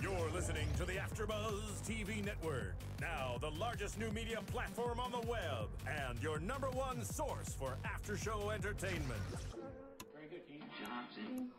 You're listening to the AfterBuzz TV network, now the largest new media platform on the web, and your #1 source for after-show entertainment. Very good, Keith Johnson.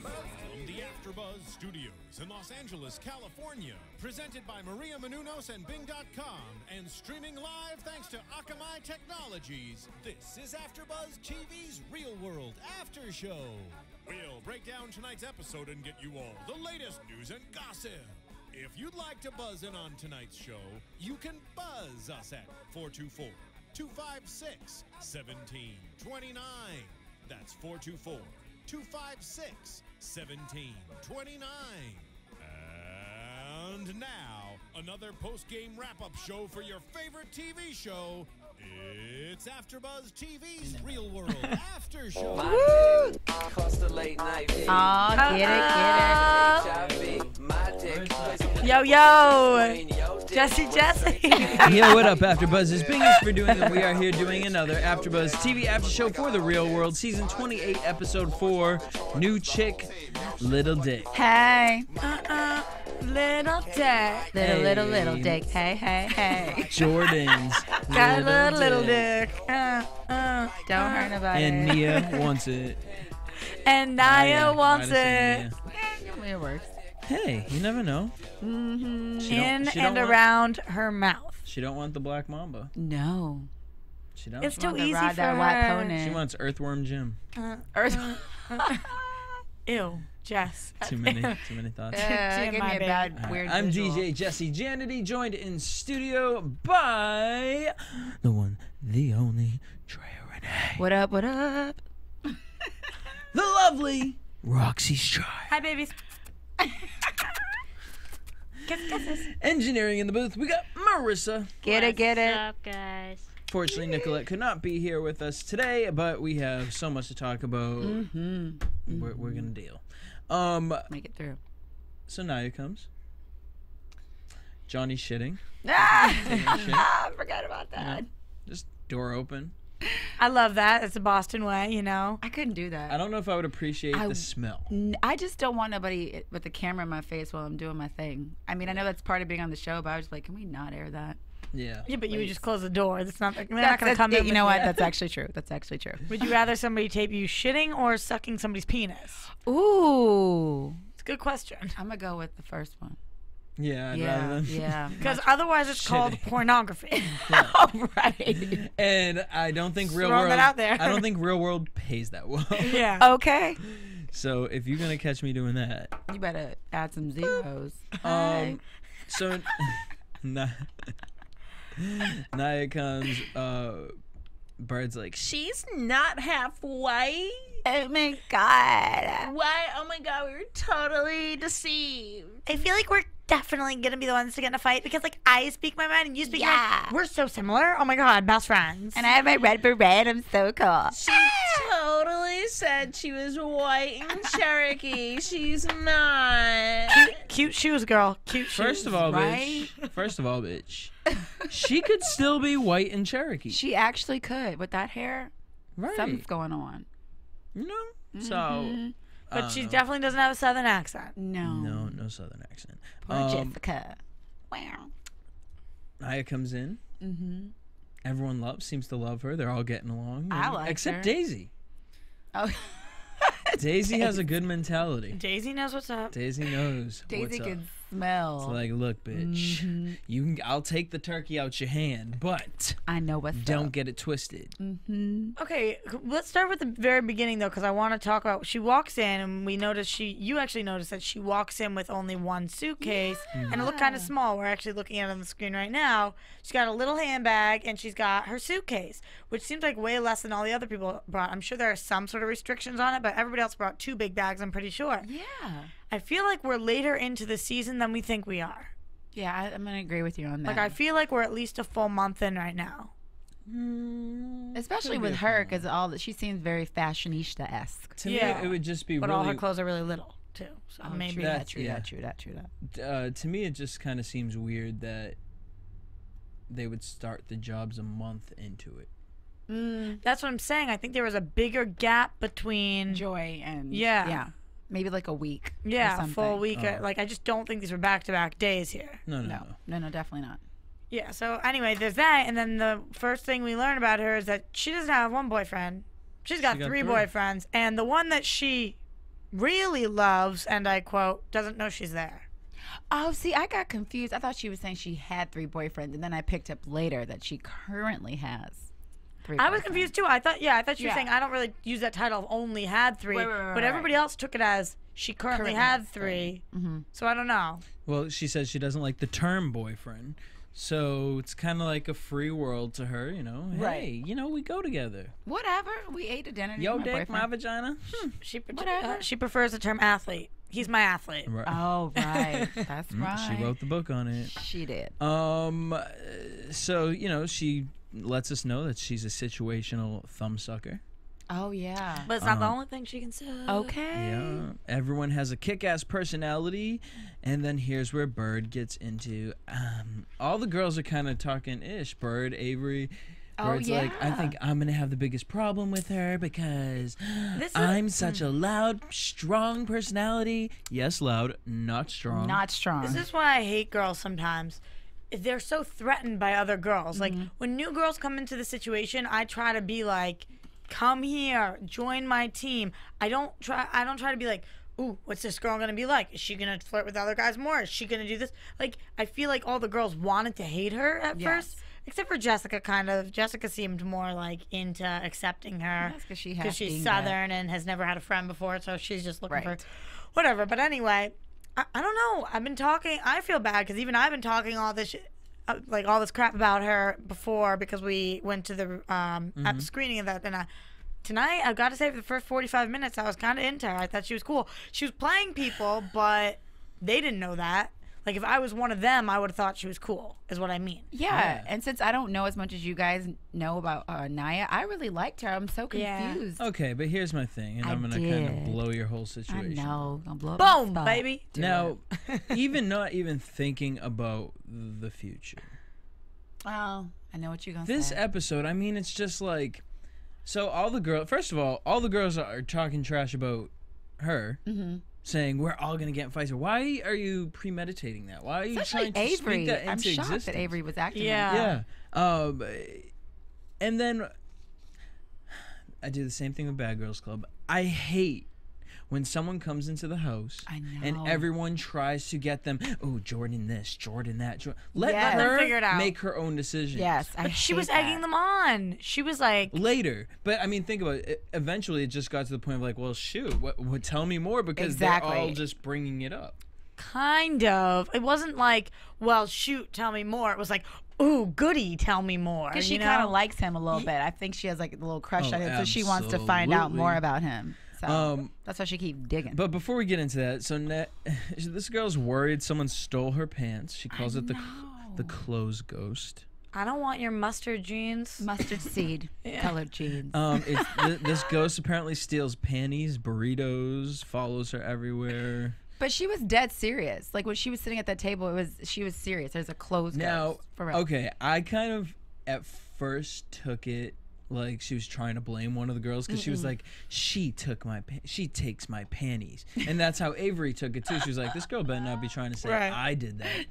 From the AfterBuzz Studios in Los Angeles, California, presented by Maria Menounos and Bing.com, and streaming live thanks to Akamai Technologies, this is AfterBuzz TV's Real World After Show. We'll break down tonight's episode and get you all the latest news and gossip. If you'd like to buzz in on tonight's show, you can buzz us at 424-256-1729. That's 424-256-1729. And now, another post-game wrap-up show for your favorite TV show. It's AfterBuzz TV's Real World After Show. Yo, yo, Jesse. Yo, what up, AfterBuzz? It's Bingus for doing it. We are here doing another AfterBuzz TV After Show for the Real World, Season 28, Episode 4, New Chick, Little Dick. Hey, little dick, little dick. Hey. Jordan's Got a little dick. Don't hurt nobody. And Nia wants it. And Naya wants Might it. have said It works. Nia. Hey, you never know. In she and don't want- around her mouth. She don't want the black mamba. No. She don't. It's too Want to easy ride for that white her. pony. She wants Earthworm Jim. Ew, Jess. Too many thoughts. Give me my a baby. bad, weird I'm visual. DJ Jesse Janedy, joined in studio by the one, the only, Drea Renee. What up, what up? The lovely Roxy Striar. Hi, babies. Kisses. Engineering in the booth, we got Marissa. Get it. What's up, guys? Fortunately, Nicolette could not be here with us today, but we have so much to talk about. We're gonna deal. Make it through. So Naya comes. Johnny's shitting. I forgot about that. Just door open. I love that. It's a Boston way, you know. I couldn't do that. I don't know if I would appreciate the smell. I just don't want nobody with the camera in my face while I'm doing my thing. I mean, I know that's part of being on the show, but I was like, can we not air that? Yeah. Yeah, but you would just close the door. That's not. They're not gonna come in. You know what? That's actually true. That's actually true. Would you rather somebody tape you shitting or sucking somebody's penis? Ooh. It's a good question. I'm going to go with the first one. Yeah, I'd Yeah, rather than yeah. Because otherwise, it's called pornography. Oh, right. And I don't think Real throwing World. that out there. I don't think Real World pays that well. Yeah. Okay. So if you're gonna catch me doing that, You better add some zeros. so Naya comes. Bird's like, she's not half white. Oh, my God. Why? Oh my God, we were totally deceived. I feel like we're definitely gonna be the ones to get in a fight because, like, I speak my mind and you speak your mind. We're so similar. Oh my God, best friends. And I have my red beret. I'm so cool. She totally said she was white and Cherokee. She's not. Cute shoes, girl. Cute shoes. First of all, right? bitch. She could still be white and Cherokee. She actually could. With that hair, Right. something's going on. You know? So. But she definitely doesn't have a southern accent. No. No southern accent. Poor Jessica. Wow. Naya comes in. Mm-hmm. Everyone seems to love her. They're all getting along. I like except her. Daisy. Oh. Daisy has a good mentality. Daisy knows what's up. Daisy knows Daisy what's up. can smell. It's like, look, bitch, I'll take the turkey out your hand, but I know what's don't up. get it twisted. Okay, let's start with the very beginning though, because I want to talk about. She walks in, and we notice you actually noticed that she walks in with only one suitcase, and it looked kind of small. We're actually looking at it on the screen right now. She's got a little handbag, and she's got her suitcase, which seems like way less than all the other people brought. I'm sure there are some sort of restrictions on it, but everybody else brought 2 big bags. I'm pretty sure. Yeah. I feel like we're later into the season than we think we are. Yeah, I'm going to agree with you on that. Like, I feel like we're at least a full month in right now. Especially with her, because all that she seems very fashionista-esque. To Yeah. me, it would just be But really. all her clothes are really little, too. So maybe true That's- that. To me, it just kind of seems weird that they would start the jobs a month into it. That's what I'm saying. I think there was a bigger gap between Joy and Yeah. maybe like a week. Yeah, or a something. full week. Like, I just don't think these were back-to-back days here. No, No, definitely not. Yeah, so anyway, there's that. And then the first thing we learn about her is that she doesn't have one boyfriend. She's got three boyfriends. And the one that she really loves, and I quote, doesn't know she's there. Oh, see, I got confused. I thought she was saying she had 3 boyfriends, and then I picked up later that she currently has 3 I was boyfriends. confused too. I thought she was saying I don't really use that title of only had 3, but everybody else took it as she currently had 3. So I don't know. Well, she says she doesn't like the term boyfriend, so it's kind of like a free world to her, you know. Hey, you know, we go together. Whatever. We ate a dinner. Yo, my dick, boyfriend. my vagina. She prefers the term athlete. He's my athlete. Right. Oh, right. That's right. She wrote the book on it. She did. So, you know, she lets us know that she's a situational thumbsucker. Oh, yeah. But it's not the only thing she can say. Okay. Yeah. Everyone has a kick-ass personality. And then here's where Bird gets into, all the girls are kind of talking ish. Bird, Avery. Bird's like, I think I'm going to have the biggest problem with her because I'm such a loud, strong personality. Yes, loud, not strong. Not strong. This is why I hate girls sometimes. They're so threatened by other girls. Like, when new girls come into the situation, I try to be like, come here, join my team. I don't try to be like, ooh, what's this girl gonna be like? Is she gonna flirt with other guys more? Is she gonna do this? Like, I feel like all the girls wanted to hate her at first. Except for Jessica, kind of. Jessica seemed more like into accepting her. That's because she's Southern and has never had a friend before, so she's just looking for whatever. But anyway, I don't know. I've been talking. I feel bad because even I've been talking all this like all this crap about her before because we went to the screening of that. And tonight, I've got to say, for the first 45 minutes, I was kind of into her. I thought she was cool. She was playing people, but they didn't know that. Like, if I was one of them, I would have thought she was cool, is what I mean. Yeah, and since I don't know as much as you guys know about Naya, I really liked her. I'm so confused. Okay, but here's my thing, and I'm going to kind of blow your whole situation. I know. Don't blow Boom, baby. Now, not even thinking about the future. Oh, I know what you're going to say. This episode, I mean, it's just like, so all the girls, first of all the girls are talking trash about her. Saying we're all gonna get in fights. Why are you premeditating that? Why are you trying to speak that into I'm shocked existence? that Avery was acting. Yeah. And then I do the same thing with Bad Girls Club. I hate when someone comes into the house and everyone tries to get them. Oh, Jordan this, Jordan that. Let her figure it out. make her own decisions. Yes, But she was egging them on. She was like, Later, but I mean, think about it. Eventually, it just got to the point of like, well, shoot, what tell me more because they're all just bringing it up. kind of. It wasn't like, well, shoot, tell me more. It was like, ooh, goody, tell me more. Because she kind of likes him a little bit. I think she has like a little crush on him, so she wants to find out more about him. So that's why she keeps digging. But before we get into that, so this girl's worried someone stole her pants. She calls it the clothes ghost. I don't want your mustard jeans. Mustard seed colored jeans. This ghost apparently steals panties, burritos, follows her everywhere. But she was dead serious. Like when she was sitting at that table, she was serious. There's a clothes ghost. For real. Okay, I kind of at first took it like she was trying to blame one of the girls because she was like, she takes my panties, and that's how Avery took it too. She was like, this girl better not be trying to say I did that.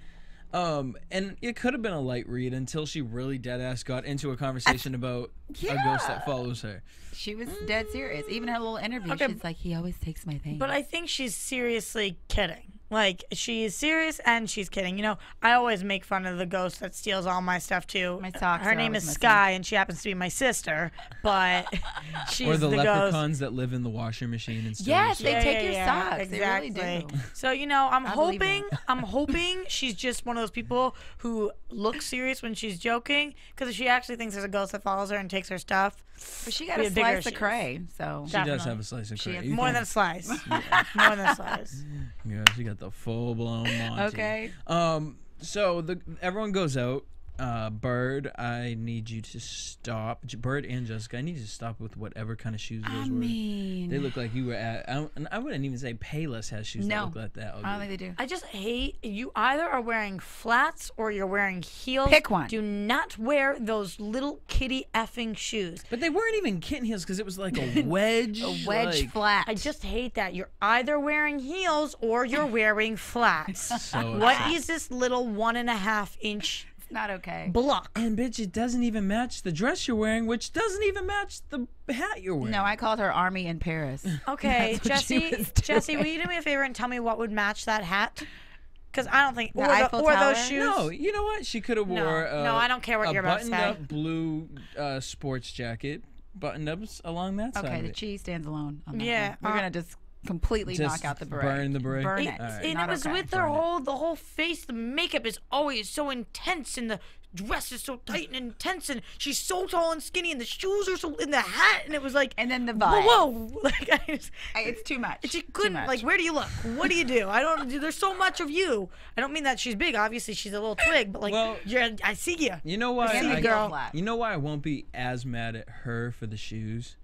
And it could have been a light read until she really dead ass got into a conversation about a ghost that follows her. She was dead serious. Even her little interview, she's like, he always takes my things. But I think she's seriously kidding. Like, she is serious and she's kidding. You know, I always make fun of the ghost that steals all my stuff, too. My socks. Her name is Sky, and she happens to be my sister, but she's or the ghost. leprechauns that live in the washing machine and stuff. Yes, they take your socks. Exactly. They really do. So, you know, I'm hoping she's just one of those people who looks serious when she's joking, because if she actually thinks there's a ghost that follows her and takes her stuff, but she got a slice of cray, so she does have a slice of cray. More than a slice. More than a slice. Yeah, she got the full blown Monty. Okay. So everyone goes out. Bird, I need you to stop. Bird and Jessica, I need you to stop with whatever kind of shoes those were. They look like you were at. I wouldn't even say Payless has shoes that look like that. I don't think they do. I just hate you. Either are wearing flats or you're wearing heels. Pick one. Do not wear those little kitty effing shoes. But they weren't even kitten heels because it was like a wedge. Wedge flat. I just hate that. You're either wearing heels or you're wearing flats. So What is this little 1.5 inch Not okay. block? And bitch, it doesn't even match the dress you're wearing, which doesn't even match the hat you're wearing. No, I called her Army in Paris. Okay, That's what she Jesse. was Jesse, doing. will you do me a favor and tell me what would match that hat? Because I don't think The or Eiffel those Tower? shoes. No, you know what? She could have wore No, I don't care what a you're about to say. buttoned-up blue sports jacket, buttoned-ups along that side Okay, of the it. cheese stands alone on that Yeah, one. We're going to just completely Just knock out the beret. burn the beret? Burn It, it. and Not it was okay. with their the whole face. The makeup is always so intense, and the dress is so tight and intense, and she's so tall and skinny, and the shoes are so in the hat, and it was like, And then the whoa, vibe. whoa, like It's too much. She Too couldn't much. like. Where do you look? What do you do? I don't. There's so much of you. I don't mean that she's big. Obviously, she's a little twig, but like, Well, I see you. You know why? And the girl flat. You know why I won't be as mad at her for the shoes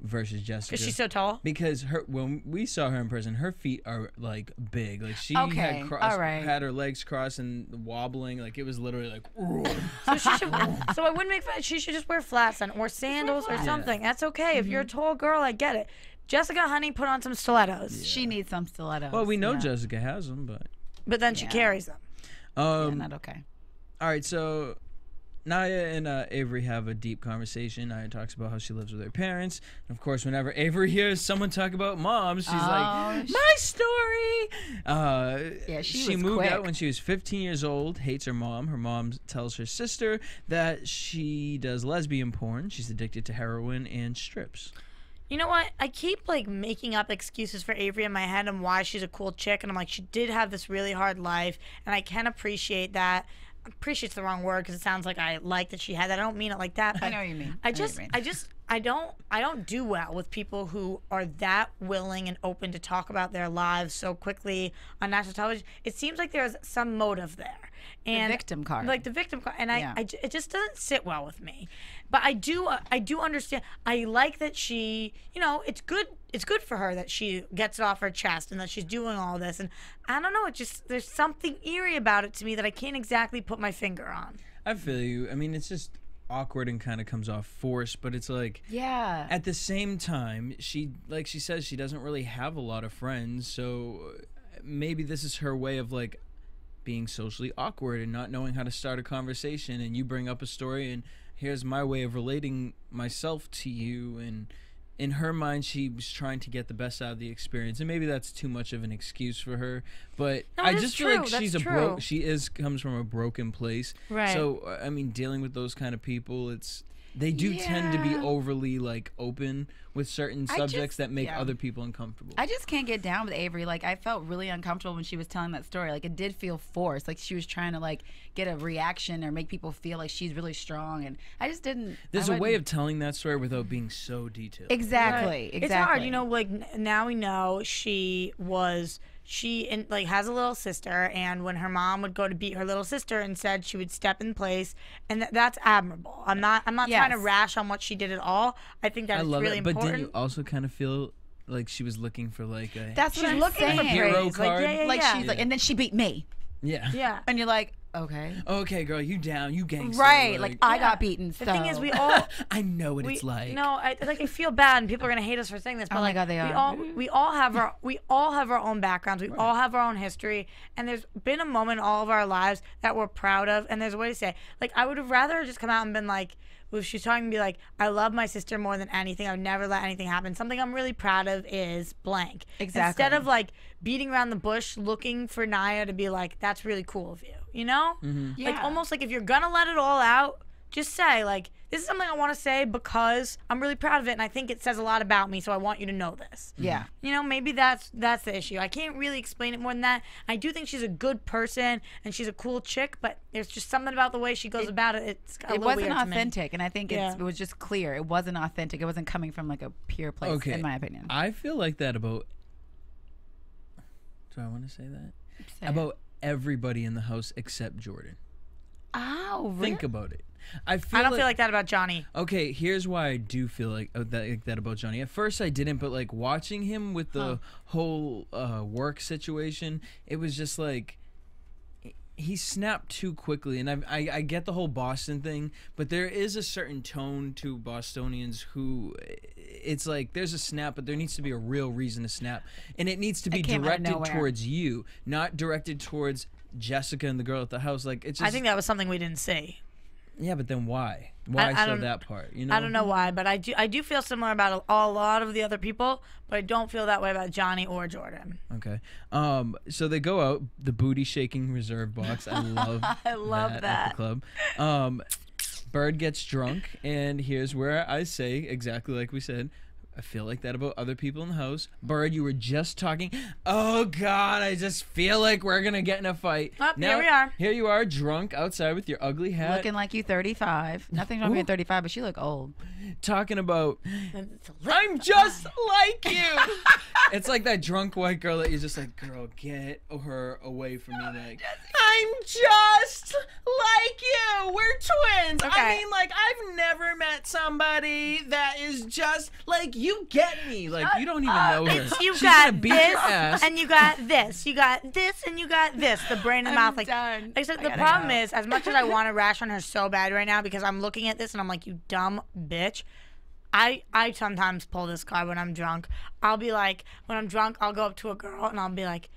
versus Jessica? Because she's so tall. Because when we saw her in person, her feet are like big. Like she Okay, had all right. had her legs crossed and wobbling. Like it was literally like. So she should. So I wouldn't make fun. She should just wear flats then, or sandals, or something. That's okay. If you're a tall girl, I get it. Jessica, honey, put on some stilettos. She needs some stilettos. Well, we know yeah. Jessica has them, But then she Yeah. carries them. but Yeah, not okay. all right. So Naya and Avery have a deep conversation. Naya talks about how she lives with her parents. And of course, whenever Avery hears someone talk about moms, she's like, my story. Yeah, she was moved quick. out when she was 15 years old, hates her mom. Her mom tells her sister that she does lesbian porn. She's addicted to heroin and strips. You know what? I keep like making up excuses for Avery in my head and why she's a cool chick, and I'm like, she did have this really hard life, and I can appreciate that. Appreciate's the wrong word because it sounds like I like that she had that. I don't mean it like that. But I know what you mean. I don't do well with people who are that willing and open to talk about their lives so quickly on national television. It seems like there's some motive there. And victim card. Like the victim card. And Yeah. it just doesn't sit well with me. But I do understand. I like that she, it's good for her that she gets it off her chest and that she's doing all this. And I don't know, there's something eerie about it to me that I can't exactly put my finger on. I feel you. I mean, it's just awkward and kind of comes off forced, but it's like, Yeah. at the same time, she says she doesn't really have a lot of friends, so maybe this is her way of like being socially awkward and not knowing how to start a conversation, and you bring up a story and here's my way of relating myself to you, and in her mind she was trying to get the best out of the experience, and maybe that's too much of an excuse for her, but No, I it is just feel true. like she's That's a true. comes from a broken place. Right. So I mean, dealing with those kind of people, they do tend to be Yeah. overly like open with certain subjects that make yeah. other people uncomfortable. I just can't get down with Avery. Like, I felt really uncomfortable when she was telling that story. Like, it did feel forced. Like, she was trying to, like, get a reaction or make people feel like she's really strong. And I just didn't. There's a way of telling that story without being so detailed. Exactly. It's hard, like now we know she has a little sister, and when her mom would go to beat her little sister and said she would step in place, and that's admirable. I'm not trying to rash on what she did at all. I think that I it's love really it, but important. didn't you also kind of feel like she was looking for like a That's She's what I'm looking saying. for hero praise. card? Like, yeah, Like, yeah. she's like, and then she beat me. yeah. Yeah. And you're like, okay. Okay, girl, you down, you gangster. Right. Like, I Yeah. got beaten. The thing is, we all I know what it's like. No, I feel bad, and people are gonna hate us for saying this, but Oh my like, God, they we are. we all have our own backgrounds. We all have our own history, and there's been a moment in all of our lives that we're proud of. And there's a way to say, like, I would have rather just come out and been like, if she's talking to be like, I love my sister more than anything. I would never let anything happen. Something I'm really proud of is blank. Exactly. Instead of like beating around the bush, looking for Naya to be like, that's really cool of you. You know? Mm-hmm. Like Yeah. almost like if you're gonna let it all out, just say like, this is something I want to say because I'm really proud of it and I think it says a lot about me, so I want you to know this. Yeah. You know, maybe that's the issue. I can't really explain it more than that. I do think she's a good person and she's a cool chick, but there's just something about the way she goes about it. It's a It little wasn't weird to me. authentic, and I think Yeah. it was just clear. It wasn't authentic. It wasn't coming from like a pure place, Okay. in my opinion. I feel like that about. Do I want to say that? Say it. About everybody in the house except Jordan. Oh, really? Think about it. I don't feel like that about Johnny. Okay, here's why I do feel like that about Johnny. At first I didn't, but like watching him with the whole work situation, it was just like he snapped too quickly. And I get the whole Boston thing, but there is a certain tone to Bostonians who it's like there's a snap, but there needs to be a real reason to snap. And it needs to be directed towards you, not directed towards Jessica and the girl at the house. Like it's just, I think that was something we didn't see. Yeah, but then why? Why show that part? You know, I don't know why, but I do feel similar about a lot of the other people, but I don't feel that way about Johnny or Jordan. Okay. So they go out, the booty shaking reserve box. I love that at the club. Bird gets drunk, and here's where I say exactly like we said. I feel like that about other people in the house. Bird, you were just talking. Oh, God, I just feel like we're going to get in a fight. Oh, now, here we are. Here you are, drunk outside with your ugly hat. Looking like you 35. Nothing's wrong with being 35, but you look old. Talking about, I'm just like you. It's like that drunk white girl that you're just like, girl, get her away from me. Like, I'm just like you. We're twins. Okay. I mean, like, I've never met somebody that is just like you. Get me. Like, you don't even know her. You She's got gonna beat your ass. this, and you got this. You got this, and you got this. The brain and the mouth. Like, done. Except the problem is, as much as I want to rash on her so bad right now because I'm looking at this and I'm like, you dumb bitch. I sometimes pull this card when I'm drunk. I'll be like, when I'm drunk, I'll go up to a girl and I'll be like,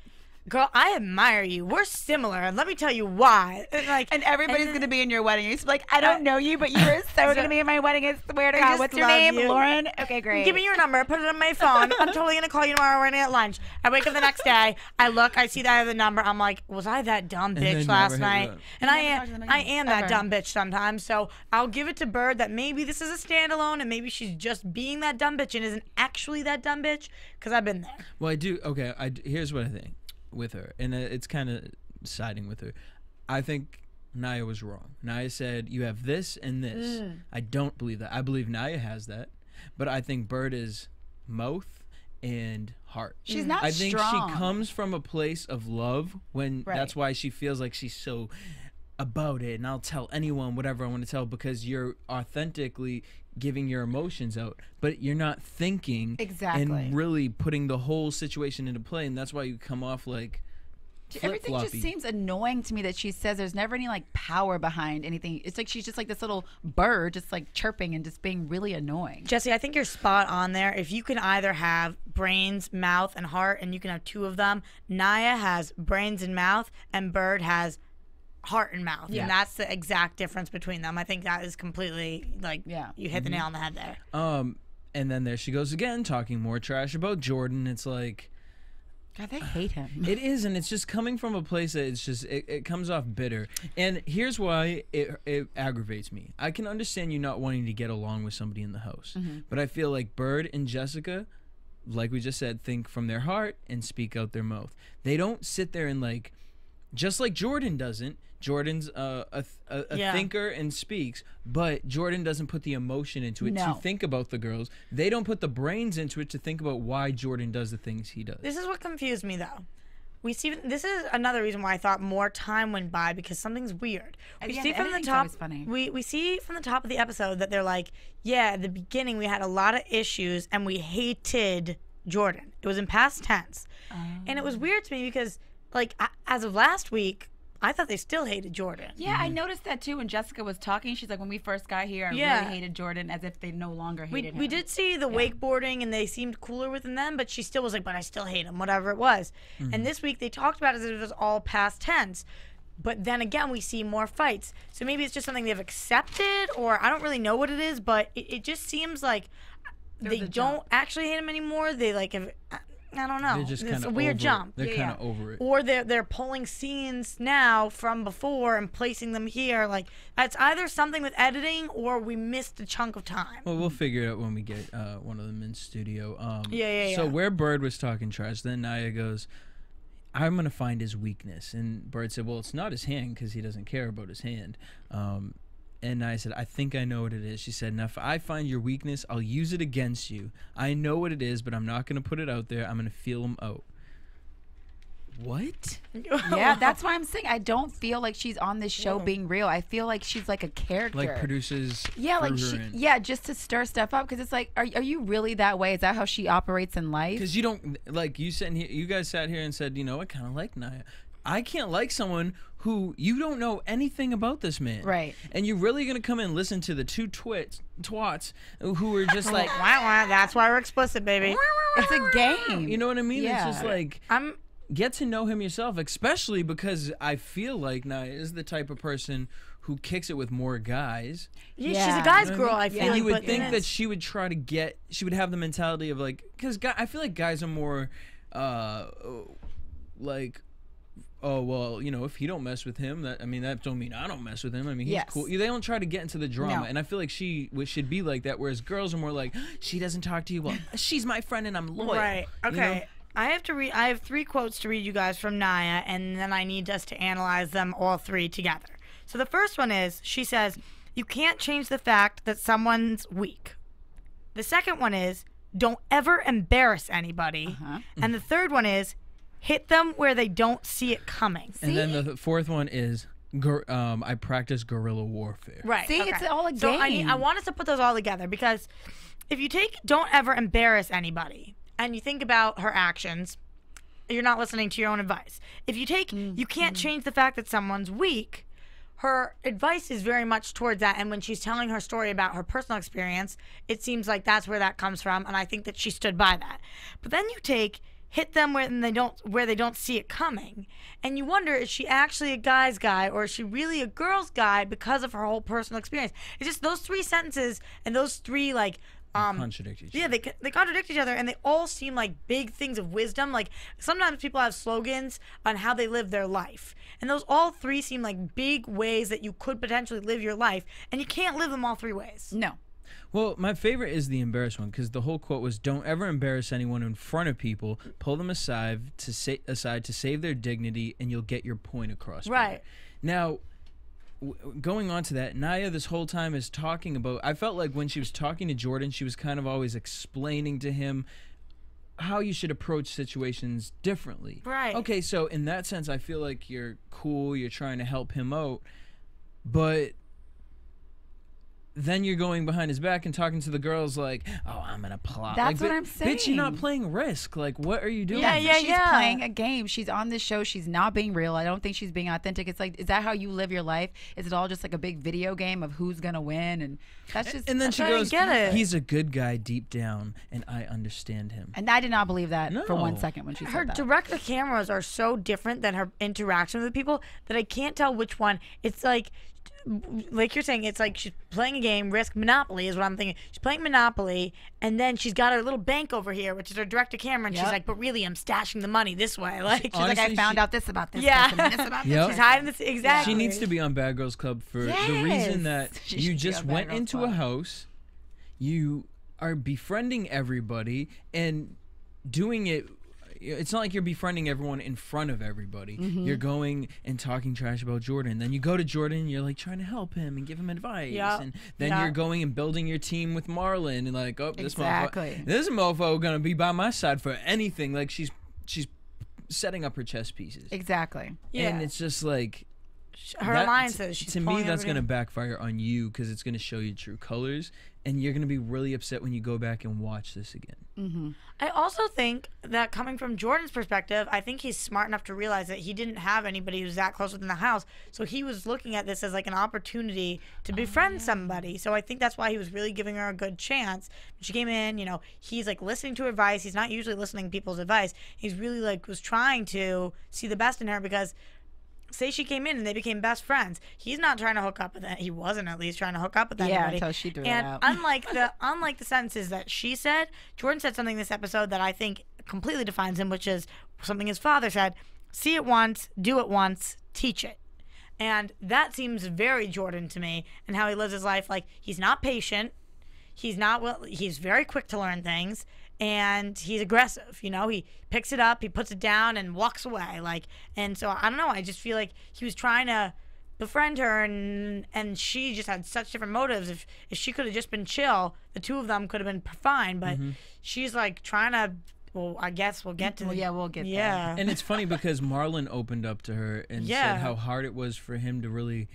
girl, I admire you. We're similar, and let me tell you why. And everybody's going to be in your wedding. You're like, I don't know you, but you are so going to be in my wedding. I swear to God. What's your name? You. Lauren? Okay, great. Give me your number. Put it on my phone. I'm totally going to call you tomorrow. We're going to get lunch. I wake up the next day. I look. I see that I have the number. I'm like, was I that dumb bitch last night? And I am that dumb bitch sometimes. So I'll give it to Bird that maybe this is a standalone, and maybe she's just being that dumb bitch and isn't actually that dumb bitch, because I've been there. Well, I do. Okay, here's what I think with her, and it's kind of siding with her. I think Naya was wrong. Naya said you have this and this. I don't believe that. I believe Naya has that, but I think Bird is mouth and heart. She's not I think strong. she comes from a place of love that's why she feels like she's so about it, and I'll tell anyone whatever I want to tell, because you're authentically giving your emotions out, but you're not thinking and really putting the whole situation into play, and that's why you come off like everything just seems annoying to me that she says there's never any like power behind anything. It's like she's just like this little bird just like chirping and just being really annoying. Jesse, I think you're spot on there. If you can either have brains, mouth, and heart, and you can have two of them, Naya has brains and mouth, and Bird has heart and mouth, and that's the exact difference between them. I think that is completely like you hit the nail on the head there. And then there she goes again, talking more trash about Jordan. It's like, God, they hate him. It is, and it's just coming from a place that it's just it comes off bitter. And here's why it aggravates me. I can understand you not wanting to get along with somebody in the house, but I feel like Bird and Jessica, like we just said, think from their heart and speak out their mouth. They don't sit there and like, just like Jordan doesn't. Jordan's a thinker and speaks, but Jordan doesn't put the emotion into it to think about the girls. They don't put the brains into it to think about why Jordan does the things he does. This is what confused me, though. This is another reason why I thought more time went by, because something's weird. We see from the top. We see from the top of the episode that they're like, at the beginning we had a lot of issues and we hated Jordan. It was in past tense, and it was weird to me because, like, as of last week, I thought they still hated Jordan. Yeah, I noticed that too when Jessica was talking. She's like, when we first got here, I really hated Jordan, as if they no longer hated him. We did see the wakeboarding, and they seemed cooler within them, but she still was like, but I still hate him, whatever it was. And this week, they talked about it as if it was all past tense. But then again, we see more fights. So maybe it's just something they've accepted, or I don't really know what it is, but it just seems like they don't actually hate him anymore. They like have... I don't know. It's a weird jump. They're kind of over it. Or they're pulling scenes now from before and placing them here. Like, it's either something with editing or we missed a chunk of time. Well, we'll figure it out when we get one of them in studio. Yeah. So where Bird was talking trash, then Naya goes, I'm going to find his weakness. And Bird said, well, it's not his hand because he doesn't care about his hand. And I said, I think I know what it is. She said, now if I find your weakness, I'll use it against you. I know what it is, but I'm not going to put it out there. I'm going to feel him out. what? Yeah, that's why I'm saying I don't feel like she's on this show being real. I feel like she's like a character. Like producers. Yeah, like threw her in. just to stir stuff up, because it's like, are you really that way? Is that how she operates in life? Because you don't, like, you guys sat here and said, I kind of like Nia. I can't like someone who you don't know anything about this man. Right. And you're really going to come and listen to the two twats who are just like, that's why we're explicit, baby. It's a game. you know what I mean? Yeah. It's just like, get to know him yourself, especially because I feel like Nia is the type of person who kicks it with more guys. Yeah, she's a guy's girl, I feel And like. you would but think that she would try to she would have the mentality of like, because I feel like guys are more like, oh, well, if he don't mess with him, that don't mean I don't mess with him. I mean, he's cool. They don't try to get into the drama. No. And I feel like she should be like that, whereas girls are more like, she doesn't talk to you. Well, she's my friend and I'm loyal. Right. Okay. I have 3 quotes to read you guys from Nia, and then I need us to analyze them all 3 together. So the first one is, she says, you can't change the fact that someone's weak. The second one is, don't ever embarrass anybody. And the third one is, hit them where they don't see it coming. And then the fourth one is, I practice guerrilla warfare. Right. See, it's all a game. So I want us to put those all together, because if you take don't ever embarrass anybody and you think about her actions, you're not listening to your own advice. If you take you can't change the fact that someone's weak, her advice is very much towards that. And when she's telling her story about her personal experience, it seems like that's where that comes from. And I think that she stood by that. But then you take hit them where they don't see it coming, and you wonder, is she actually a guy's guy or is she really a girl's guy because of her whole personal experience? It's just those 3 sentences and those 3 like contradict each other. Yeah, they contradict each other, and they all seem like big things of wisdom. Like sometimes people have slogans on how they live their life, and those all 3 seem like big ways that you could potentially live your life, and you can't live them all 3 ways. No. Well, my favorite is the embarrass one, because the whole quote was, don't ever embarrass anyone in front of people. Pull them aside to save their dignity, and you'll get your point across. Right. Now, going on to that, Nia this whole time is talking about, I felt like when she was talking to Jordan, she was kind of always explaining to him how you should approach situations differently. Right. Okay, so in that sense, I feel like you're cool, you're trying to help him out, but then you're going behind his back and talking to the girls like, oh, I'm gonna plot. That's like, what I'm saying. Bitch, you're not playing Risk. Like, what are you doing? She's playing a game. She's on this show. She's not being real. I don't think she's being authentic. It's like, is that how you live your life? Is it all just like a big video game of who's gonna win? And that's just. And then she goes, get it. he's a good guy deep down, and I understand him. And I did not believe that for No. 1 second when she Her said that. direct cameras are so different than her interaction with people that I can't tell which one. It's like you're saying, it's like she's playing a game. Risk, Monopoly is what I'm thinking. She's playing Monopoly, and then she's got her little bank over here, which is her direct to camera, and she's like, but really, I'm stashing the money this way. Like, she's like, I found out this about this Yeah. person and this about this Yep. she's hiding this exactly. She needs to be on Bad Girls Club for the reason that She you should be just on Bad went Girls into Club. a house, you are befriending everybody, and doing it. It's not like you're befriending everyone in front of everybody. You're going and talking trash about Jordan. Then you go to Jordan and you're like trying to help him and give him advice. Yep. And then Yep. you're going and building your team with Marlon and like, oh, this Exactly. mofo gonna be by my side for anything. Like she's setting up her chess pieces. Exactly. Yeah. And it's just like her alliances. She's to me, pulling that's going to everything. backfire on you because it's going to show you true colors, and you're going to be really upset when you go back and watch this again. I also think that coming from Jordan's perspective, I think he's smart enough to realize that he didn't have anybody who's that close within the house. So he was looking at this as like an opportunity to befriend somebody. So I think that's why he was really giving her a good chance. When she came in, you know, he's like listening to her advice. He's not usually listening to people's advice. He's really like was trying to see the best in her because say she came in and they became best friends. He's not trying to hook up with that. He wasn't at least trying to hook up with anybody. Yeah, until she threw it and out. unlike the sentences that she said, Jordan said something this episode that I think completely defines him, which is something his father said: see it once, do it once, teach it. And that seems very Jordan to me, and how he lives his life. Like, he's not patient. He's very quick to learn things, and he's aggressive. You know, he picks it up, he puts it down, and walks away. Like, and so I don't know. I just feel like he was trying to befriend her, and she just had such different motives. If she could have just been chill, the two of them could have been fine. But she's like trying to Well, I guess we'll get to Well, yeah, we'll get there. Yeah. And it's funny because Marlon opened up to her and Yeah. said how hard it was for him to really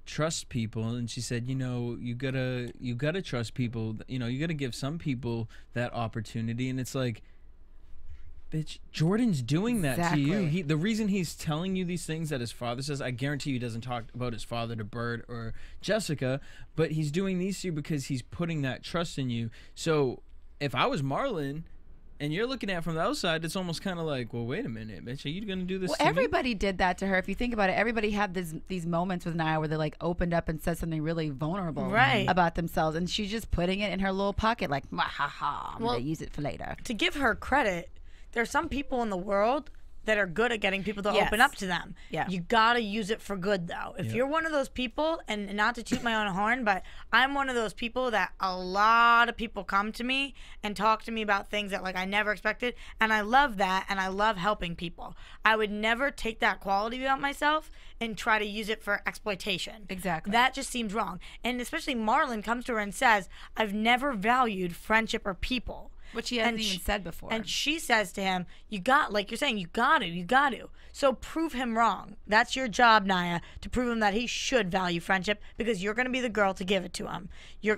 trust people, and she said, you know, you gotta trust people. You know, you gotta give some people that opportunity, and it's like, bitch, Jordan's doing that to you. Exactly. The reason he's telling you these things that his father says, I guarantee you he doesn't talk about his father to Bird or Jessica, but he's doing these to you because he's putting that trust in you. So if I was Marlon and you're looking at it from the outside, it's almost kind of like, well, wait a minute, bitch, are you going to do this Well, to me? everybody did that to her. If you think about it, everybody had these moments with Nia where they like opened up and said something really vulnerable Right. about themselves, and she's just putting it in her little pocket, like, ha ha, I'm Well, gonna use it for later. To give her credit, there's some people in the world that are good at getting people to Yes. open up to them. Yeah. You gotta use it for good, though. If you're one of those people, and not to toot my own horn, but I'm one of those people that a lot of people come to me and talk to me about things that like I never expected, and I love that, and I love helping people. I would never take that quality about myself and try to use it for exploitation. Exactly. That just seems wrong. And especially Marlon comes to her and says, I've never valued friendship or people. Which he hasn't And even said before. And she says to him, you got, like you're saying, you got to. So prove him wrong. That's your job, Nia, to prove him that he should value friendship, because you're going to be the girl to give it to him.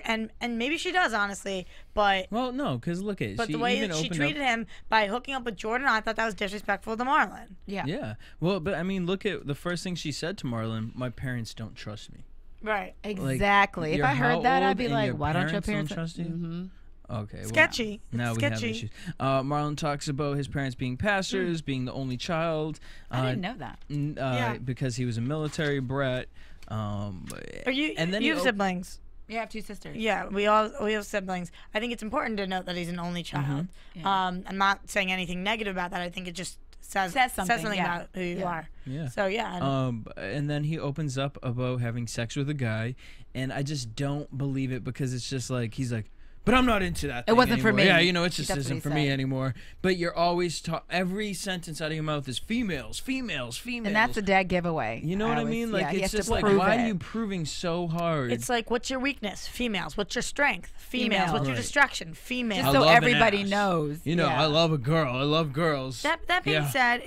And maybe she does, honestly, but Well, no, because look at it. but She the way even that she opened treated up, him by hooking up with Jordan, I thought that was disrespectful to Marlon. yeah. Yeah. Well, but I mean, look at the first thing she said to Marlon, my parents don't trust me. Right. Exactly. If You're I how heard that, old I'd be and like, your why don't your parents parents don't trust you? Mm-hmm. Okay. Well, Sketchy. now It's we have sketchy. issues. Marlon talks about his parents being pastors, being the only child. I didn't know that. Yeah. Because he was a military brat. Are you, and then you he have siblings? You have two sisters. Yeah, we have siblings. I think it's important to note that he's an only child. Yeah. I'm not saying anything negative about that. I think it just says something yeah. about who you Yeah. are. Yeah. So yeah. And then he opens up about having sex with a guy, and I just don't believe it, because it's just like, he's like, but I'm not into that. It wasn't for anymore. me. Yeah, you know, it just That's what isn't he for me said. anymore. But you're always every sentence out of your mouth is females. And that's a dead giveaway. You know what I always- mean? Like, yeah, he it's has to just like, prove why it. are you proving so hard? It's like, what's your weakness? Females. What's your strength? Females. Females. What's your Right. distraction? Females. Just I so love an everybody ass. knows. You know, Yeah. I love a girl. I love girls. That being Yeah. said,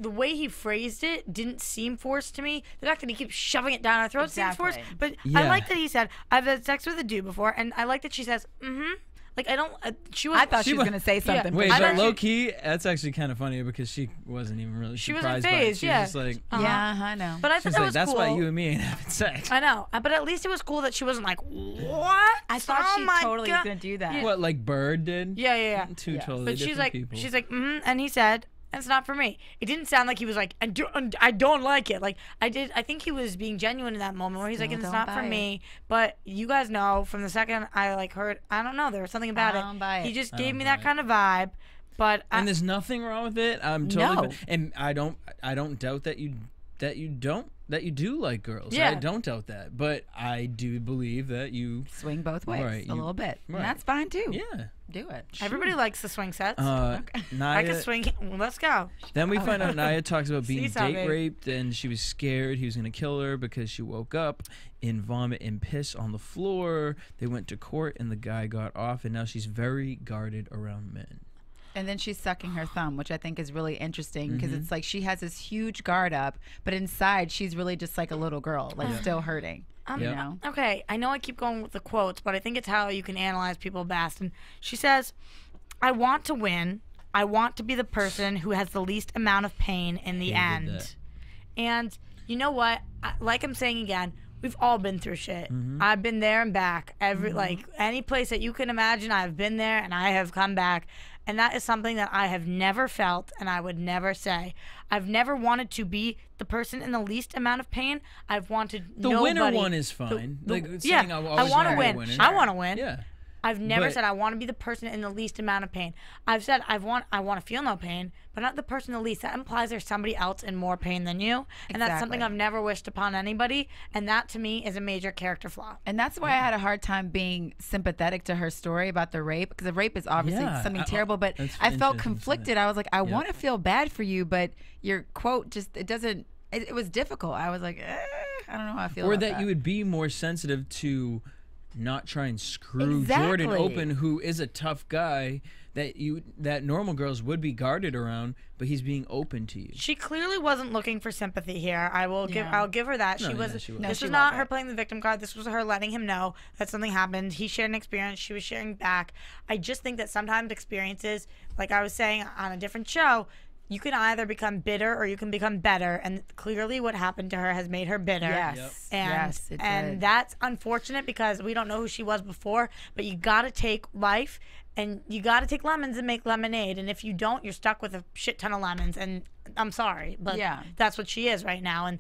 the way he phrased it didn't seem forced to me. The fact that he keeps shoving it down our throats seems forced. Exactly. But I Yeah. like that he said, I've had sex with a dude before, and I like that she says, Like, I don't, she was. I thought she was going to say something. Wait, I but don't- low key, that's actually kind of funny, because she wasn't even really She wasn't surprised by it. phased, She yeah. was just like, Yeah, I know. But I she thought was that like, was that's cool. why you and me ain't having sex. I know, but at least it was cool that she wasn't like, what? I thought Oh she my totally God. was going to do that. What, like Bird did? Yeah. Two Yeah. totally But different people. she's like, and he said, it's not for me. It didn't sound like he was like, I don't like it. Like, I think he was being genuine in that moment where he's like, Still it's don't not for buy it. me. But you guys know from the second I like heard, I don't know, there was something about I don't buy it. He just I gave don't me buy that it. kind of vibe. But And there's nothing wrong with it. I'm totally, No. and I don't doubt that you do like girls. Yeah. I don't doubt that, but I do believe that you. Swing both ways Right, a little bit. right. And that's fine, too. Yeah. Do it. everybody likes the swing sets. Naya, I can swing. Let's go. Then we find out Naya talks about being Seesaw, date babe. raped, and she was scared he was going to kill her because she woke up in vomit and piss on the floor. They went to court, and the guy got off, and now she's very guarded around men. And then she's sucking her thumb, which I think is really interesting because Mm-hmm. it's like she has this huge guard up, but inside she's really just like a little girl, like still hurting. You Yeah. know? Okay, I know I keep going with the quotes, but I think it's how you can analyze people best. And she says, I want to win. I want to be the person who has the least amount of pain in the Hated end. that. And you know what? Like I'm saying again, we've all been through shit. I've been there and back. Like any place that you can imagine, I've been there and I have come back. And that is something that I have never felt and I would never say. I've never wanted to be the person in the least amount of pain. I've wanted The nobody. winner one is fine. Like, yeah, saying I I always want to wanna be a win. winner. I want to win. Yeah. I've never But- said I want to be the person in the least amount of pain. I've said I want to feel no pain, but not the person the least. That implies there's somebody else in more pain than you, and that's something Exactly. I've never wished upon anybody. And that to me is a major character flaw. And that's why I had a hard time being sympathetic to her story about the rape, because the rape is obviously Yeah, something I- terrible, but that's I felt interesting to say conflicted. I was like, I want to feel bad for you, but your quote just, it was difficult. I was like, I don't know how I feel Or about that you would be more sensitive to not try and screw Jordan Exactly. open, who is a tough guy that normal girls would be guarded around, but he's being open to you. She clearly wasn't looking for sympathy here. I'll give her that. No, She yeah, was. she This wasn't. was she not her wasn't. playing the victim card. This was her letting him know that something happened. He shared an experience. She was sharing back. I just think that sometimes experiences, like I was saying on a different show, you can either become bitter or you can become better. And clearly, what happened to her has made her bitter. Yes. Yep. And, Yes, it and did. that's unfortunate because we don't know who she was before, but you got to take life and you got to take lemons and make lemonade. And if you don't, you're stuck with a shit ton of lemons. And I'm sorry, but Yeah. that's what she is right now. And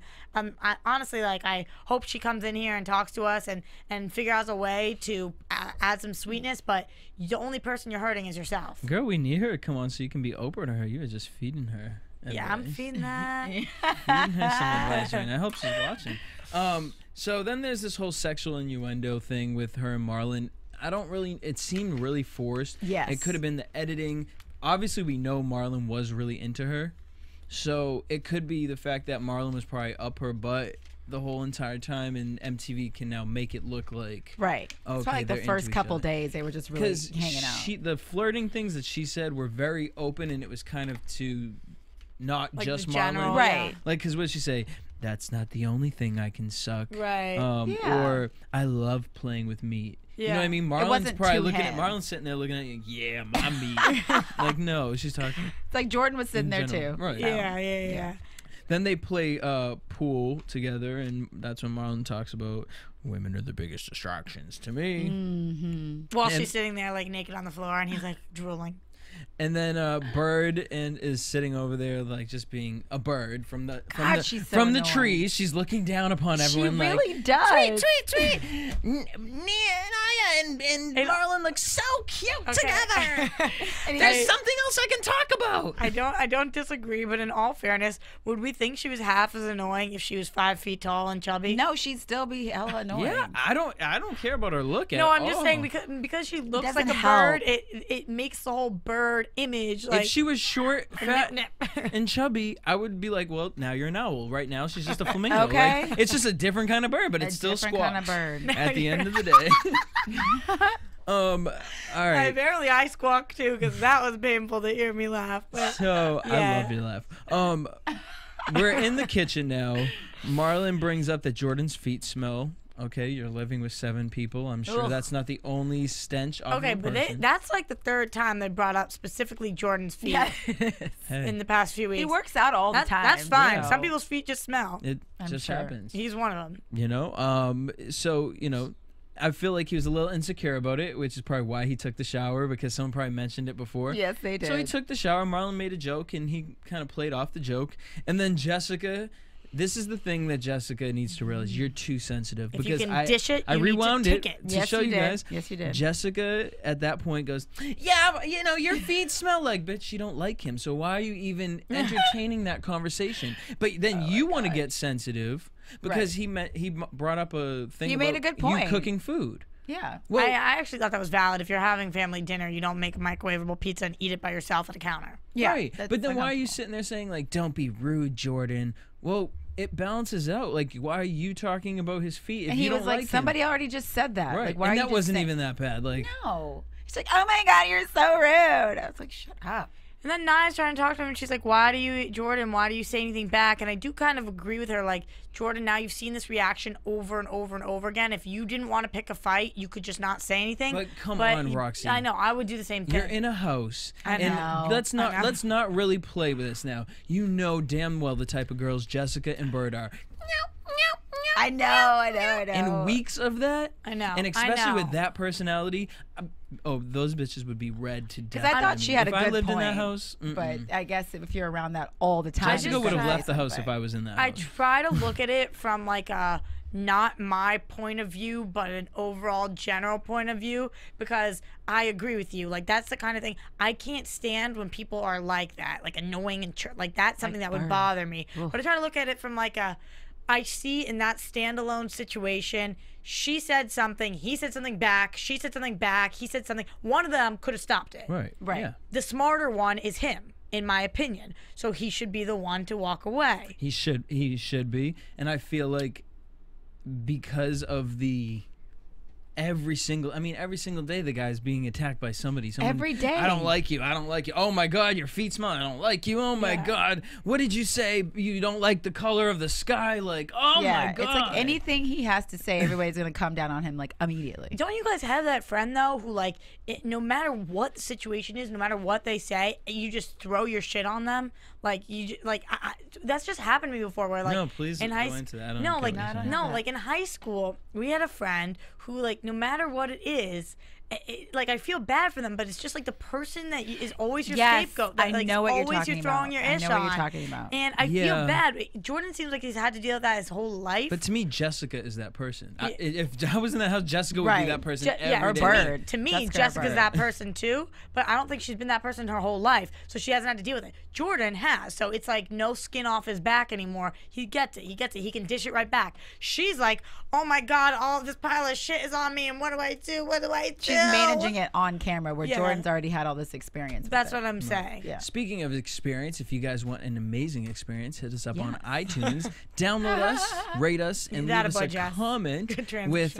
I honestly, like, I hope she comes in here and talks to us and figure out a way to add some sweetness. But the only person you're hurting is yourself. Girl, we need her to come on so you can be Oprah to her. You were just feeding her. Yeah, I'm advice. feeling that. Feeding her some advice right now. I hope she's watching. So then there's this whole sexual innuendo thing with her and Marlon. It seemed really forced. Yes. It could have been the editing. Obviously, we know Marlon was really into her. So it could be the fact that Marlon was probably up her butt the whole entire time, and MTV can now make it look like Right. Okay, It's probably like they're the into first each couple other. days they were just really because hanging out. the flirting things that she said were very open, and it was kind of to not Like just the Marlon, general, Right. Like, because what did she say? That's not the only thing I can suck. Right. Yeah. Or I love playing with meat. You know Yeah. what I mean? Marlon's wasn't probably to looking him. at Marlon's sitting there looking at you. Yeah, my meat. Like, no, she's talking. It's like Jordan was sitting In there general, too. right. Yeah. Then they play pool together, and that's when Marlon talks about women are the biggest distractions to me. While And- she's sitting there like naked on the floor and he's like drooling. And then Bird is sitting over there like just being a bird from the God, she's so from the annoying. trees. She's looking down upon She everyone. really like, does. Sweet. Nia and Aya and Marlon look so cute together. And There's he's- something else I can talk about. I don't disagree, but in all fairness, would we think she was half as annoying if she was 5 feet tall and chubby? No, she'd still be hella annoying. Yeah, I don't care about her look. No, at I'm just all. saying because she looks like doesn't a help. bird, it makes the whole bird image like if she was short, fat, nip, nip. and chubby, I would be like, well, now you're an owl. Right now, she's just a flamingo. Okay. Like, it's just a different kind of bird, but A it's still different squawks. kind of bird. At the end of the day. All right. Apparently I squawk too because that was painful to hear me laugh. But So I Yeah. love your laugh. We're in the kitchen now. Marlon brings up that Jordan's feet smell. Okay, you're living with 7 people. I'm sure Ugh. that's not the only stench of okay, a but person. that's like the 3rd time they brought up specifically Jordan's feet Yeah. Hey, in the past few weeks. He works out all the time. That's fine. so- Some people's feet just smell. it I'm just sure. happens. He's one of them. You know. So I feel like he was a little insecure about it, which is probably why he took the shower, because someone probably mentioned it before. Yes, they did. So he took the shower. Marlon made a joke, and he kind of played off the joke. And then Jessica, this is the thing that Jessica needs to realize: you're too sensitive. If you because can dish it, I you need to rewound tick it it. to Yes, show you you did. guys. Yes, you did. Jessica at that point goes, "Yeah, but, your feet smell like." Bitch, you don't like him, so why are you even entertaining that conversation? But then you want to get sensitive because he brought up a thing. He about made a good You point. cooking food. Yeah. Well, I actually thought that was valid. If you're having family dinner, you don't make a microwavable pizza and eat it by yourself at a counter. Yeah. Right. that's But then why are you uncomfortable. sitting there saying, like, don't be rude, Jordan? Well, it balances out. Like, why are you talking about his feet if And you he don't was like, him? somebody already just said that. Right. Like, why and are that you just wasn't saying- even that bad. Like, No. She's like, oh my God, you're so rude. I was like, shut up. And then Nia's trying to talk to him, and she's like, Jordan, why do you say anything back? And I do kind of agree with her. Like, Jordan, now you've seen this reaction over and over and over again. If you didn't want to pick a fight, you could just not say anything. But come on, you- Roxy. I know. I would do the same thing. you're in a house. I and know. let's I know. not really play with this now. You know damn well the type of girls Jessica and Bird are. I know. And weeks of that. I know. And I especially with know. that personality, those bitches would be red to death. Because I thought she had if a I good lived point. in that house, But I guess if you're around that all the time. Jessica just would have kinda- left the house if I was in that I house. try to look at it from like a not my point of view, but an overall general point of view, because I agree with you. Like, that's the kind of thing I can't stand when people are like that, like annoying and like that's something Like that would Bird. bother me. But I try to look at it from like I see in that standalone situation, she said something, he said something back, she said something back, he said something. One of them could have stopped it. Right. Right. Yeah. The smarter one is him, in my opinion. So he should be the one to walk away. He should be. And I feel like because of the every single day the guy's being attacked by somebody. Every day. I don't like you. Oh my God, your feet smell. I don't like you. Oh my God, what did you say? You don't like the color of the sky. Like, oh my God. It's like anything he has to say, everybody's gonna come down on him like immediately. Don't you guys have that friend though who like no matter what the situation is, no matter what they say, you just throw your shit on them? Like that's just happened to me before. Where like no, please in go into that. Like in high school, we had a friend who like no matter what it is, like I feel bad for them, but it's just like the person that is always your scapegoat. That, I know what you're talking always you're throwing your ish on. I know what you're talking about. And I feel bad. Jordan seems like he's had to deal with that his whole life. But to me, Jessica is that person. If I was in that house, Jessica would be that person every day. Bird. To me, Jessica's that person too. But I don't think she's been that person her whole life, so she hasn't had to deal with it. Jordan has, so it's like no skin off his back anymore. He gets it. He can dish it right back. She's like, oh my God, all of this pile of shit is on me, and what do I do? What do I do? She's managing it on camera, where Jordan's already had all this experience. That's what I'm saying. Yeah. Speaking of experience, if you guys want an amazing experience, hit us up on iTunes, download us, rate us, and leave us a comment with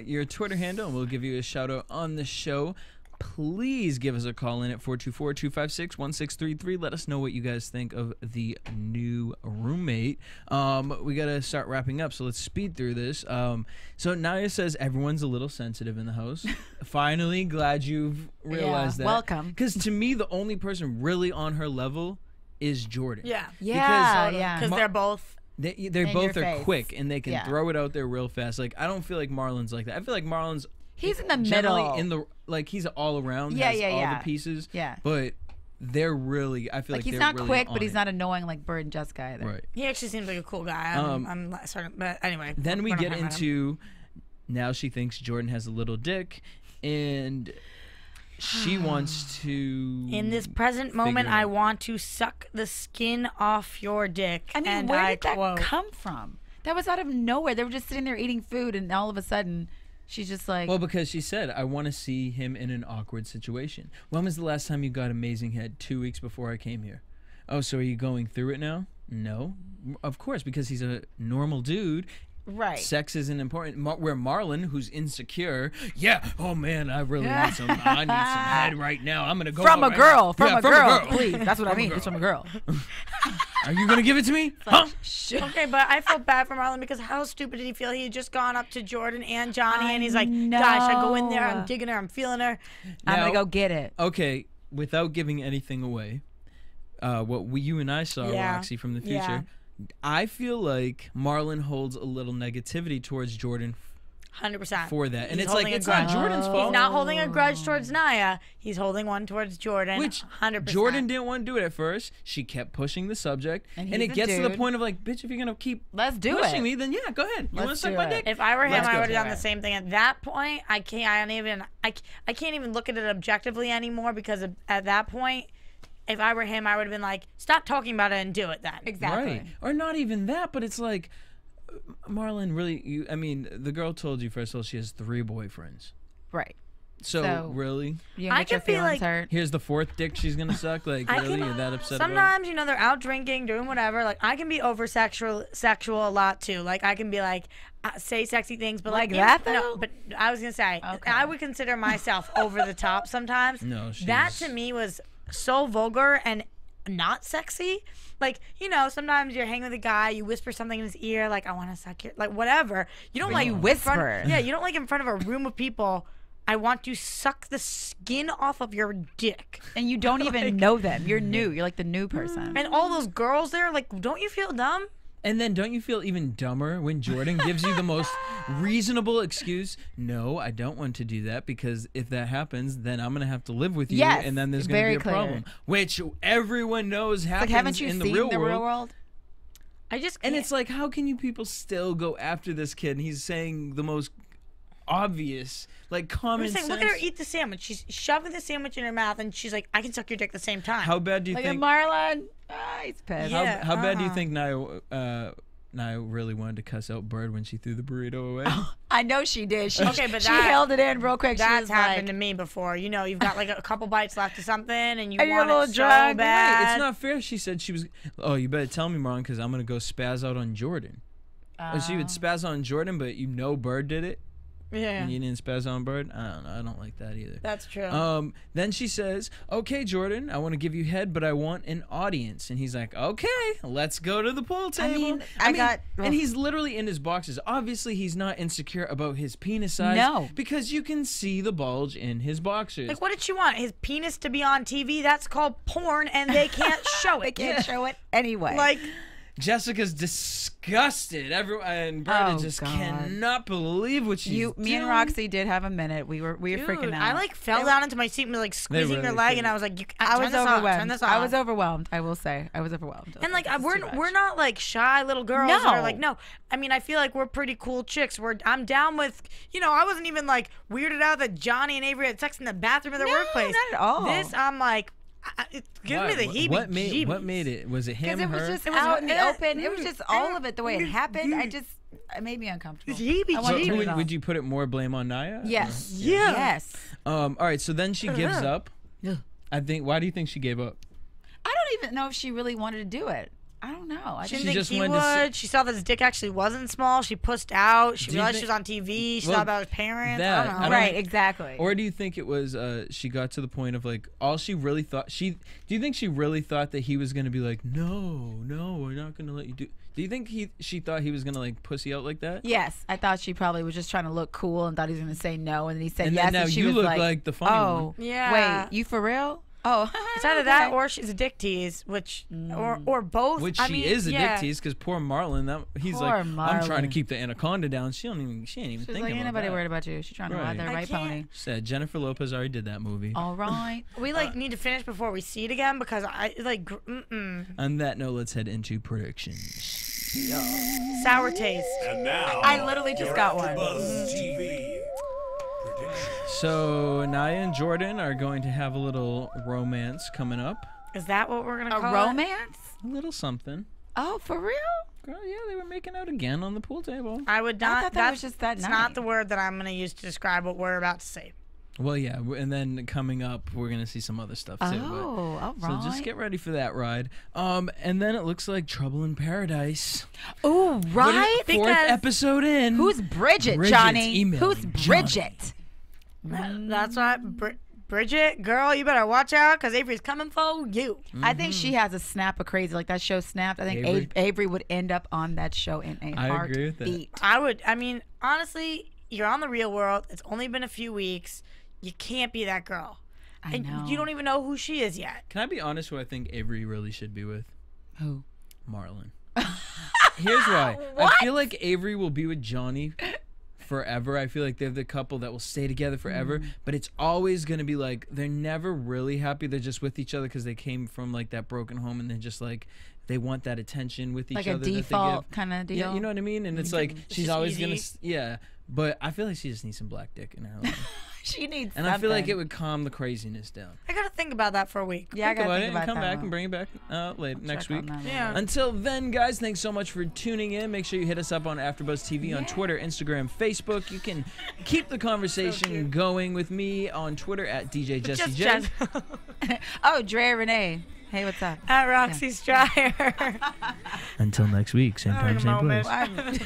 your Twitter handle, and we'll give you a shout out on the show. Please give us a call in at 424-256-1633. Let us know what you guys think of the new roommate. We got to start wrapping up, so let's speed through this. So Naya says everyone's a little sensitive in the house. Finally, glad you've realized that. Welcome. Because to me, the only person really on her level is Jordan. Because they're both... They both are quick, and they can throw it out there real fast. Like, I don't feel like Marlon's like that. I feel like Marlon's... He's in the middle. He's all around. Has all the pieces. Yeah. But they're really, I feel like he's they're not really quick, on but he's it. not annoying like Bird and Jessica either. Right. He actually seems like a cool guy. I'm starting, but anyway. Then we get into, now she thinks Jordan has a little dick, and she wants to. In this present moment, I want to suck the skin off your dick. I mean, where did that come from? That was out of nowhere. They were just sitting there eating food, and all of a sudden, she's just like... Well, because she said, I want to see him in an awkward situation. When was the last time you got amazing head? 2 weeks before I came here. Oh, so are you going through it now? No. Of course, because he's a normal dude. Right. Sex isn't important. Where Marlon, who's insecure, oh man, I really need some head right now. I'm gonna go from a girl, from a girl, please. That's what I mean. It's from a girl. Are you gonna give it to me? Huh? Okay, but I felt bad for Marlon because how stupid did he feel? He had just gone up to Jordan and Johnny, and he's like, "Gosh, I go in there, I'm digging her, I'm feeling her. I'm gonna go get it." Okay, without giving anything away, what you and I saw, Roxy, from the future. Yeah. I feel like Marlon holds a little negativity towards Jordan 100% for that. And he's it's like, it's not Jordan's fault. He's not holding a grudge towards Naya. He's holding one towards Jordan. Which 100%. Jordan didn't want to do it at first. She kept pushing the subject. And it gets to the point of like, bitch, if you're going to keep pushing me, then yeah, go ahead. You want to suck my dick? If I were him, I would have done the same thing. At that point, I can't even look at it objectively anymore because at that point, if I were him, I would have been like, stop talking about it and do it then. Exactly. Right. Or not even that, but it's like, Marlon, really, the girl told you, first of all, she has 3 boyfriends. Right. So really? You get your feelings hurt. Here's the 4th dick she's going to suck? Like, really? You're that upset sometimes, they're out drinking, doing whatever. Like, I can be over sexual a lot, too. Like, I can be like, say sexy things, but like that, though? No, but I was going to say, I would consider myself over the top sometimes. No, that to me was so vulgar and not sexy. Like, sometimes you're hanging with a guy, you whisper something in his ear, like, I want to suck your, like, whatever. You don't you whisper. You don't like in front of a room of people, I want to suck the skin off of your dick. And you don't even know them. You're new. You're like the new person. And all those girls there, like, don't you feel dumb? And then don't you feel even dumber when Jordan gives you the most reasonable excuse? No, I don't want to do that because if that happens, then I'm going to have to live with you and then there's going to be a problem. Which everyone knows happens haven't you in seen the real Real world. World? I just can't. And it's like, how can you people still go after this kid? And he's saying the most obvious, like common sense. Look at her eat the sandwich. She's shoving the sandwich in her mouth and she's like, I can suck your dick at the same time. How bad do you think? Look at Marlon. He's pissed. How bad do you think Naya really wanted to cuss out Bird when she threw the burrito away? I know she did. She held it in real quick. That's happened to me before. You've got like a couple bites left of something and you want it so drunk. bad. Wait, it's not fair. She said she was, you better tell me, Marlon, because I'm going to go spaz out on Jordan. She would spaz on Jordan, but Bird did it? Yeah. And you didn't spaz on Bird. I don't know. I don't like that either. That's true. Then she says, "Okay, Jordan, I want to give you head, but I want an audience." And he's like, "Okay, let's go to the pool table." And he's literally in his boxes. Obviously, he's not insecure about his penis size. No. Because you can see the bulge in his boxers. Like, what did she want? His penis to be on TV? That's called porn, and they can't show it. They can't show it anyway. Like, Jessica's disgusted. And Brenda just God. cannot believe what she's doing. Me and Roxy did have a minute. We were freaking out. I like fell down into my seat and was like squeezing really her leg, couldn't. and I was like, I was overwhelmed. Turn this off. I was overwhelmed. I will say, I was overwhelmed. And like, This is too much. we're not like shy little girls. No. Or like, no. I mean, I feel like we're pretty cool chicks. I'm down with, I wasn't even like weirded out that Johnny and Avery had sex in the bathroom of their workplace. not at all. This, I'm like, it gives me the heebie-jeebies. What made it? Was it him? Because it was her? just out in the open. It was just all of it, the way it happened. It made me uncomfortable. Heebie-jeebies. I wanted to turn it off. Would you put it more blame on Naya? Yes. Yeah. Yes. All right. So then she gives up. I think. Why do you think she gave up? I don't even know if she really wanted to do it. I don't know. I She just didn't just think he wanted to would. She saw that his dick actually wasn't small. She pussed out. She Do you realized she think- was on TV. She Well, thought about his parents. that- I don't know. I don't- right, exactly. Or do you think it was she got to the point of like all she really thought do you think she really thought that he was gonna be like no we're not gonna let you do you think she thought he was gonna like pussy out like that? Yes, I thought she probably was just trying to look cool and thought he was going to say no, and then he said And yes, then now and she you was look like, like the funny "Oh, one." Yeah. wait, you for real? Oh, It's either that or she's a dick tease, which or both. Which I she mean, is a yeah. dick tease because poor Marlon, he's Poor like, I'm trying to Marlon. keep the anaconda down. She ain't even She's thinking like, about ain't nobody that. worried about you. She's trying to ride that I right can't- pony. Said Jennifer Lopez already did that movie. All right. We need to finish before we see it again because I like On that note, let's head into predictions. sour taste. And now, I literally just got one. AfterBuzz TV predictions. So Naya and Jordan are going to have a little romance coming up. Is that what we're gonna A call romance? A little something. Oh, for real? Girl, yeah, they were making out again on the pool table. it? I would not. I thought that was just that It's night. not the word that I'm gonna use to describe what we're about to say. Well, yeah, and then coming up, we're gonna see some other stuff too. Oh, all So right. just get ready for that ride. And then it looks like Trouble in Paradise. Oh, right? Fourth Because- episode in. Who's Bridget, Bridget's Johnny? emailing Who's Johnny. Bridget? That's right, Bridget, girl, you better watch out because Avery's coming for you. I think she has a snap of crazy. Like that show Snapped. I think Avery? Avery would end up on that show in a I agree with that. heartbeat. I mean, honestly, you're on the Real World. It's only been a few weeks. You can't be that girl. I And know. you don't even know who she is yet. Can I be honest? Who I think Avery really should be with? Who? Marlon. Here's why. I feel like Avery will be with Johnny forever. I feel like they're the couple that will stay together forever. But it's always gonna be like they're never really happy. They're just with each other because they came from like that broken home, and they're just like they want that attention with each Like other. a that they default give. kind of deal. Yeah, you know what I mean. And it's like she's just always easy. gonna But I feel like she just needs some black dick in her life. She needs And I feel like it would calm the craziness down. I gotta think about that for a week. Yeah, I Think gotta about think it about and come that back one. and bring it back later next Check on week. that one. Yeah. Until then, guys, thanks so much for tuning in. Make sure you hit us up on AfterBuzz TV on Twitter, Instagram, Facebook. You can keep the conversation going with me on Twitter at DJ Jesse Just Janedy. Oh, Drea Renee. Hey, what's up? At Roxy Striar. Until next week, same time, Wait a same moment. place.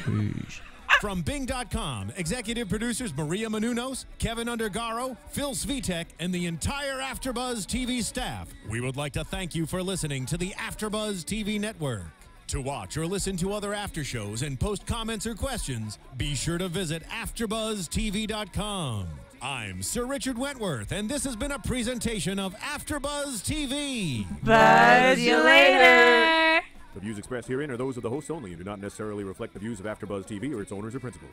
Peace. From Bing.com, executive producers Maria Menounos, Kevin Undergaro, Phil Svitek, and the entire AfterBuzz TV staff, we would like to thank you for listening to the AfterBuzz TV network. To watch or listen to other after shows and post comments or questions, be sure to visit AfterBuzzTV.com. I'm Sir Richard Wentworth, and this has been a presentation of AfterBuzz TV. Buzz you later. The views expressed herein are those of the hosts only and do not necessarily reflect the views of AfterBuzz TV or its owners or principals.